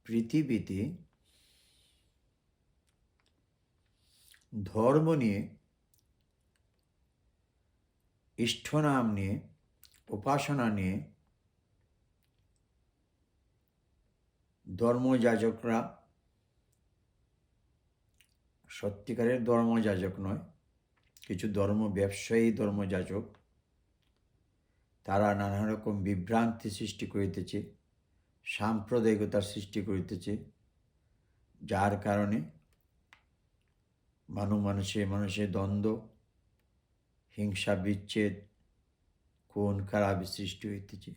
পৃথিবীতে ধর্ম নিয়ে, ইষ্টনাম নিয়ে, উপাসনা নিয়ে ধর্মযাজকরা সত্যিকারের ধর্মযাজক নয়, কিছু ধর্ম ব্যবসায়ী ধর্মযাজক, তারা নানা রকম বিভ্রান্তি সৃষ্টি করিতেছে, সাম্প্রদায়িকতার সৃষ্টি করিতেছে, যার কারণে মানুষে দ্বন্দ্ব, হিংসা, বিচ্ছেদ, খুন খারাপি সৃষ্টি হইতেছে।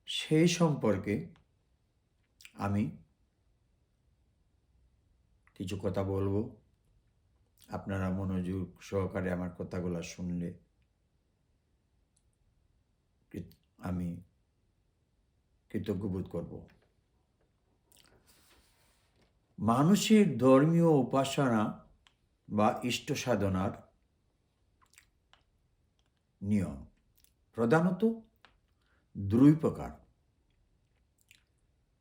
সেই সম্পর্কে আমি কিছু কথা বলবো। আপনারা মনোযোগ সহকারে আমার কথাগুলো শুনলে আমি কৃতজ্ঞ বোধ করব। মানুষের ধর্মীয় উপাসনা বা ইষ্ট সাধনার নিয়ম প্রধানত দুই প্রকার,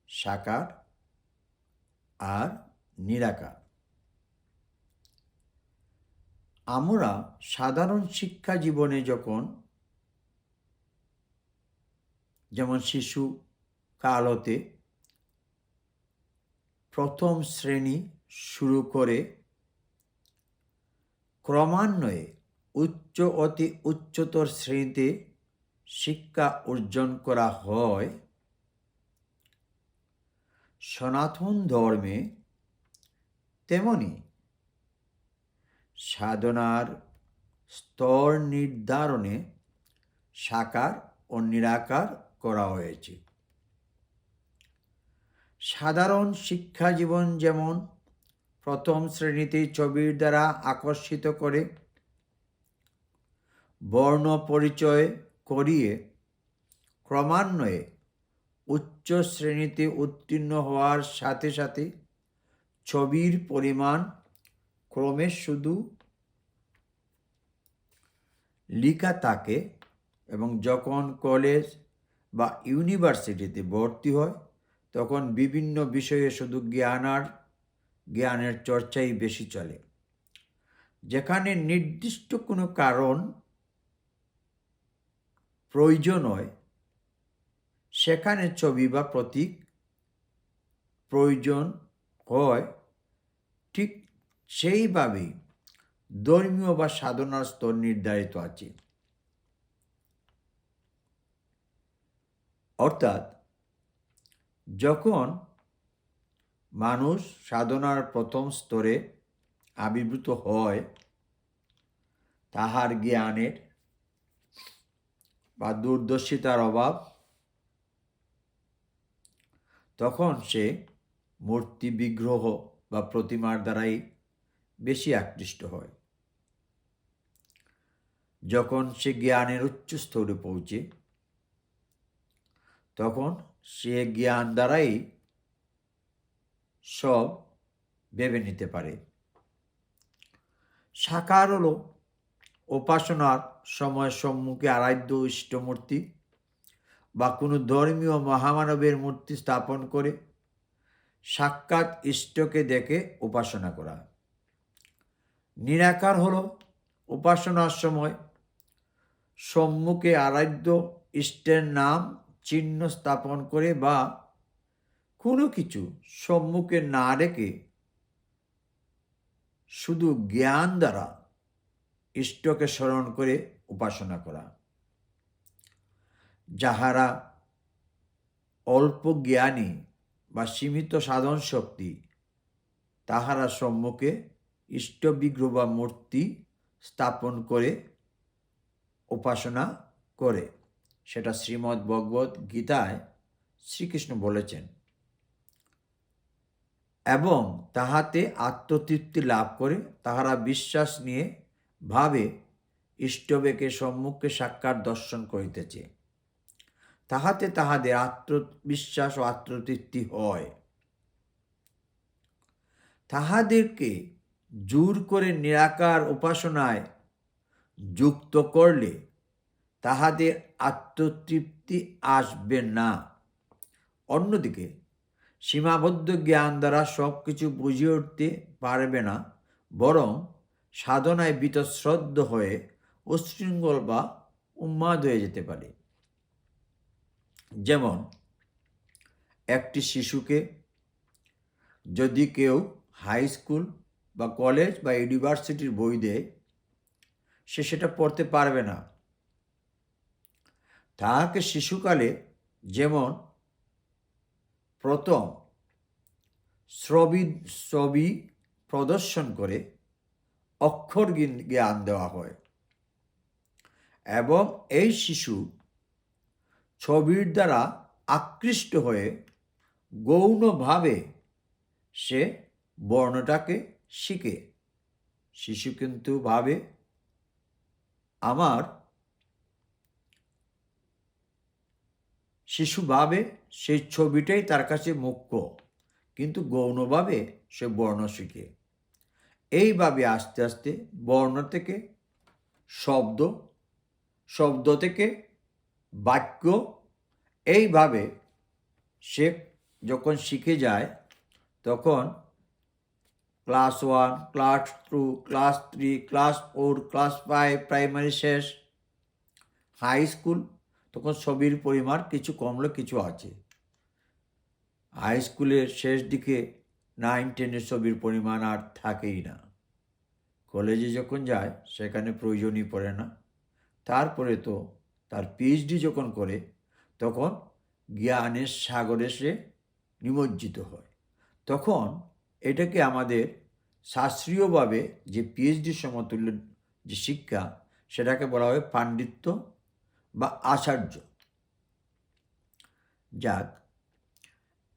সাকার আর নিরাকার। আমরা সাধারণ শিক্ষা জীবনে যেমন শিশু কালতে প্রথম শ্রেণী শুরু করে ক্রমান্বয়ে অতি উচ্চতর শ্রেণীতে শিক্ষা অর্জন করা হয়, সনাতন ধর্মে তেমনি সাধনার স্তর নির্ধারণে সাকার ও নিরাকার করা হয়েছে। সাধারণ শিক্ষা জীবন যেমন প্রথম শ্রেণীতে ছবির দ্বারা আকর্ষিত করে বর্ণ পরিচয় করিয়ে ক্রমান্বয়ে উচ্চ শ্রেণীতে উত্তীর্ণ হওয়ার সাথে সাথে ছবির পরিমাণ ক্রমে শুধু লিখা থাকে এবং যখন কলেজ বা ইউনিভার্সিটিতে ভর্তি হয় তখন বিভিন্ন বিষয়ে শুধু জ্ঞানের চর্চাই বেশি চলে। যেখানে নির্দিষ্ট কোনো কারণ প্রয়োজন হয় সেখানে ছবি বা প্রতীক প্রয়োজন হয়। ঠিক সেইভাবেই ধর্মীয় বা সাধনার স্তর নির্ধারিত আছে। অর্থাৎ যখন মানুষ সাধনার প্রথম স্তরে আবির্ভূত হয়, তাহার জ্ঞানের বা দূরদর্শিতার অভাব, তখন সে মূর্তি, বিগ্রহ বা প্রতিমার দ্বারাই বেশি আকৃষ্ট হয়। যখন সে জ্ঞানের উচ্চ স্তরে পৌঁছে তখন সে জ্ঞান দ্বারাই সব ভেবে নিতে পারে। সাকার হলো উপাসনার সময় সম্মুখে আরাধ্য ইষ্টমূর্তি বা কোনো ধর্মীয় মহামানবের মূর্তি স্থাপন করে সাক্ষাৎ ইষ্টকে দেখে উপাসনা করা। নিরাকার হলো উপাসনার সময় সম্মুখে আরাধ্য ইষ্টের নাম চিহ্ন স্থাপন করে বা কোনো কিছু সম্মুখে না রেখে শুধু জ্ঞান দ্বারা ইষ্টকে স্মরণ করে উপাসনা করা। যাহারা অল্প জ্ঞানী বা সীমিত সাধন শক্তি, তাহারা সম্মুখে ইষ্ট বিগ্রহ বা মূর্তি স্থাপন করে উপাসনা করে। সেটা শ্রীমদ্ ভগবত গীতায় শ্রীকৃষ্ণ বলেছেন এবং তাহাতে আত্মতৃপ্তি লাভ করে তাহারা বিশ্বাস নিয়ে ভাবে ইষ্টবেকে সম্মুখে সাক্ষাৎ দর্শন করিতেছে। তাহাতে তাহাদের আত্মবিশ্বাস ও আত্মতৃপ্তি হয়। তাহাদেরকে জোর করে নিরাকার উপাসনায় যুক্ত করলে তাহাদের আত্মতৃপ্তি আসবে না। অন্যদিকে সীমাবদ্ধ জ্ঞান দ্বারা সব কিছু বুঝিয়ে উঠতে পারবে না, বরং সাধনায় বীতশ্রদ্ধ হয়ে উচ্ছৃঙ্খল বা উন্মাদ হয়ে যেতে পারে। যেমন একটি শিশুকে যদি কেউ হাই স্কুল বা কলেজ বা ইউনিভার্সিটির বই দেয়, সে সেটা পড়তে পারবে না। তাহাকে শিশুকালে যেমন প্রথম ছবি প্রদর্শন করে অক্ষর জ্ঞান দেওয়া হয় এবং এই শিশু ছবির দ্বারা আকৃষ্ট হয়ে গৌণভাবে সে বর্ণটাকে শিখে। শিশু কিন্তু ভাবে সেই ছবিটাই তার কাছে মুখ্য, কিন্তু গৌণভাবে সে বর্ণ শিখে। এইভাবে আস্তে আস্তে বর্ণ থেকে শব্দ, শব্দ থেকে বাক্য, এইভাবে সে যখন শিখে যায় তখন class 1, class 2, class 3, class 4, class 5 primary শেষ, হাই স্কুল, তখন ছবির পরিমাণ কিছু কমলে কিছু আছে। হাই স্কুলের শেষ দিকে 9, 10 ছবির পরিমাণ আর থাকেই না। কলেজে যখন যায় সেখানে প্রয়োজনই পড়ে না। তারপরে তো তার পিএইচডি যখন করে তখন জ্ঞানের সাগরে সে নিমজ্জিত হয়। তখন এটাকে আমাদের শাস্ত্রীয়ভাবে যে পিএইচডি সমতুল্য যে শিক্ষা, সেটাকে বলা হয় পাণ্ডিত্য বা আচার্য। যাক,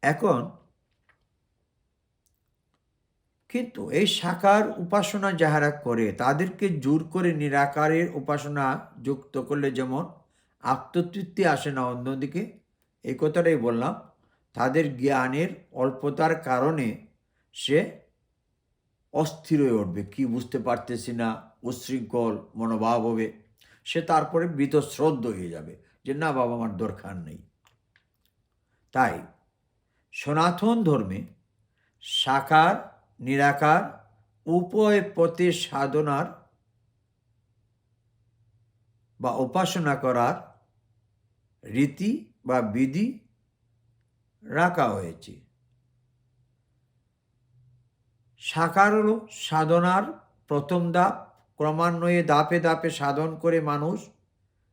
এখন কিন্তু এই সাকার উপাসনা যাহারা করে তাদেরকে জোর করে নিরাকারের উপাসনা যুক্ত করলে যেমন আত্মতৃপ্তি আসে না, অন্যদিকে এই কথাটাই বললাম, তাদের জ্ঞানের অল্পতার কারণে সে অস্থির হয়ে উঠবে, কি বুঝতে পারতেছি না, উচ্ছৃঙ্খল মনোভাব হবে, সে তারপরে বীতশ্রদ্ধ হয়ে যাবে যে না বাবা আমার দরকার নেই। তাই সনাতন ধর্মে সাকার নিরাকার উভয় পথে সাধনার বা উপাসনা করার রীতি বা বিধি রাখা হয়েছে। সাকার হল সাধনার প্রথম ধাপ। ক্রমান্বয়ে ধাপে ধাপে সাধন করে মানুষ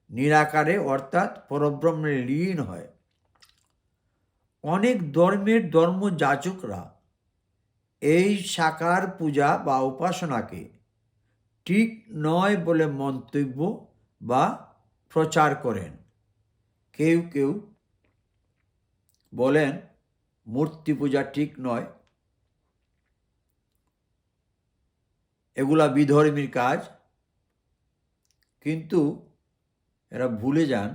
নিরাকারে অর্থাৎ পরব্রহ্মে লীন হয়। অনেক ধর্মের ধর্মযাজকরা এই সাকার পূজা বা উপাসনাকে ঠিক নয় বলে মন্তব্য বা প্রচার করেন। কেউ কেউ বলেন মূর্তি পূজা ঠিক নয়, এগুলা বিধর্মীর কাজ, কিন্তু এরা ভুলে যান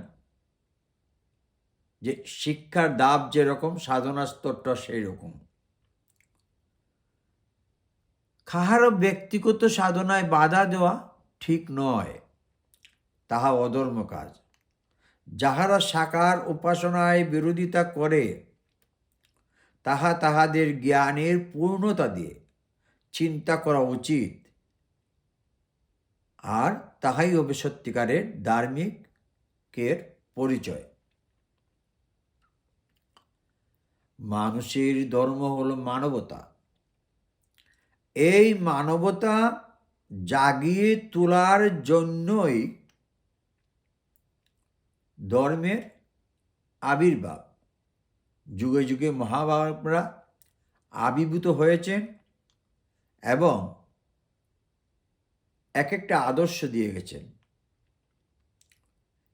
যে শিক্ষার ধাপ যেরকম সাধনার স্তরটা সেই রকম। কাহারও ব্যক্তিগত সাধনায় বাধা দেওয়া ঠিক নয়, তাহা অধর্ম কাজ। যাহারা সাকার উপাসনায় বিরোধিতা করে তাহাদের জ্ঞানের পূর্ণতা দিয়ে চিন্তা করা উচিত, আর তাহাই হবে সত্যিকারের ধার্মিকের পরিচয়। মানুষের ধর্ম হলো মানবতা। এই মানবতা জাগিয়ে তোলার জন্যই ধর্মের আবির্ভাব। যুগে যুগে মহাভারতরা আবির্ভূত হয়েছেন এবং এক একটা আদর্শ দিয়ে গেছেন।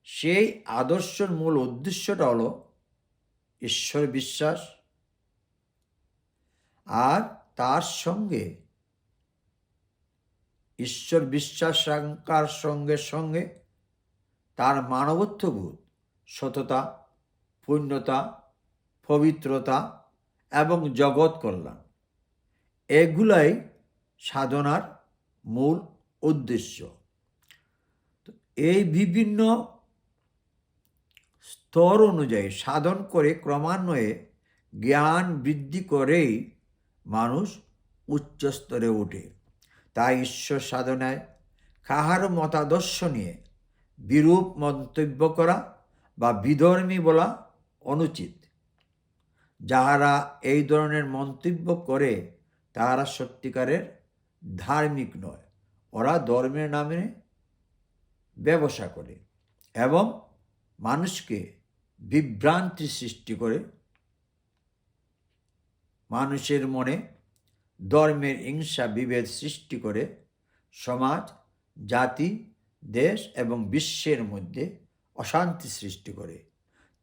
সেই আদর্শের মূল উদ্দেশ্যটা হলো ঈশ্বর বিশ্বাস, আর তার সঙ্গে ঈশ্বর বিশ্বাস রাখার সঙ্গে সঙ্গে তার মানবত্ববোধ, সততা, পুণ্যতা, পবিত্রতা এবং জগৎ কল্যাণ, এগুলাই সাধনার মূল উদ্দেশ্য। এই বিভিন্ন স্তর অনুযায়ী সাধন করে ক্রমান্বয়ে জ্ঞান বৃদ্ধি করেই মানুষ উচ্চ স্তরে ওঠে। তাই ঈশ্বর সাধনায় কাহারও মতাদর্শ নিয়ে বিরূপ মন্তব্য করা বা বিধর্মী বলা অনুচিত। যাহারা এই ধরনের মন্তব্য করে তাহারা সত্যিকারের ধার্মিক নয়। ওরা ধর্মের নামে ব্যবসা করে এবং মানুষকে বিভ্রান্তি সৃষ্টি করে, মানুষের মনে ধর্মের হিংসা বিভেদ সৃষ্টি করে সমাজ, জাতি, দেশ এবং বিশ্বের মধ্যে অশান্তি সৃষ্টি করে।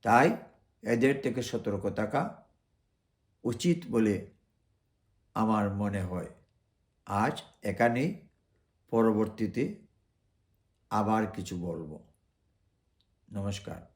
তাই এদের থেকে সতর্ক থাকা উচিত বলে আমার মনে হয়। আজ এখানেই, পরবর্তীতে আবার কিছু বলবো। নমস্কার।